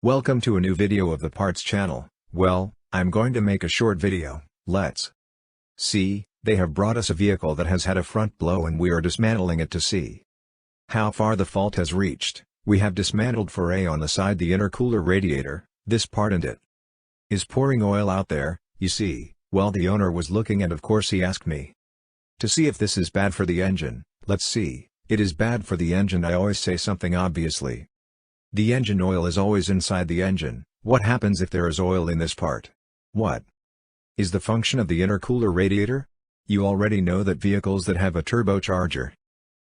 Welcome to a new video of the Parts channel. Well, I'm going to make a short video. Let's see. They have brought us a vehicle that has had a front blow and we are dismantling it to see how far the fault has reached. We have dismantled for A on the side the intercooler radiator, this part, and it is pouring oil out there, you see. Well, the owner was looking and of course he asked me to see if this is bad for the engine. Let's see. It is bad for the engine. I always say something obviously. The engine oil is always inside the engine. What happens if there is oil in this part? What is the function of the intercooler radiator? You already know that vehicles that have a turbocharger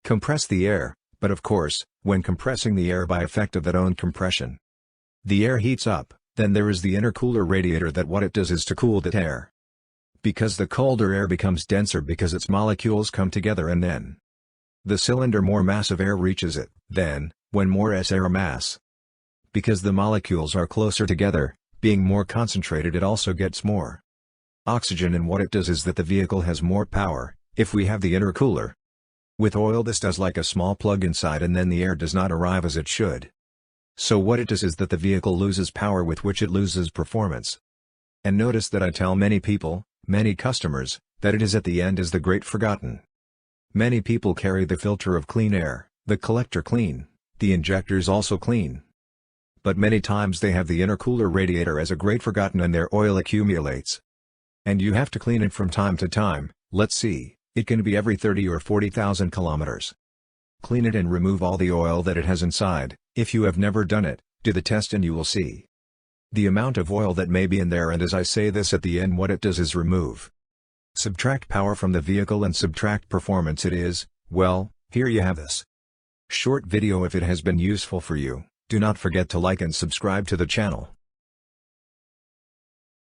compress the air, but of course, when compressing the air by effect of that own compression, the air heats up. Then there is the intercooler radiator that what it does is to cool that air. Because the colder air becomes denser because its molecules come together and then the cylinder more mass of air reaches it. Then, when more air mass, because the molecules are closer together, being more concentrated, it also gets more oxygen, and what it does is that the vehicle has more power. If we have the intercooler with oil, this does like a small plug inside and then the air does not arrive as it should. So what it does is that the vehicle loses power, with which it loses performance. And notice that I tell many people, many customers, that it is at the end is the great forgotten. Many people carry the filter of clean air, the collector clean, the injectors also clean. But many times they have the intercooler radiator as a great forgotten and their oil accumulates. And you have to clean it from time to time. Let's see, it can be every 30 or 40,000 kilometers. Clean it and remove all the oil that it has inside. If you have never done it, do the test and you will see the amount of oil that may be in there. And as I say this at the end, what it does is subtract power from the vehicle and subtract performance. It is, well, here you have this short video. If it has been useful for you, do not forget to like and subscribe to the channel.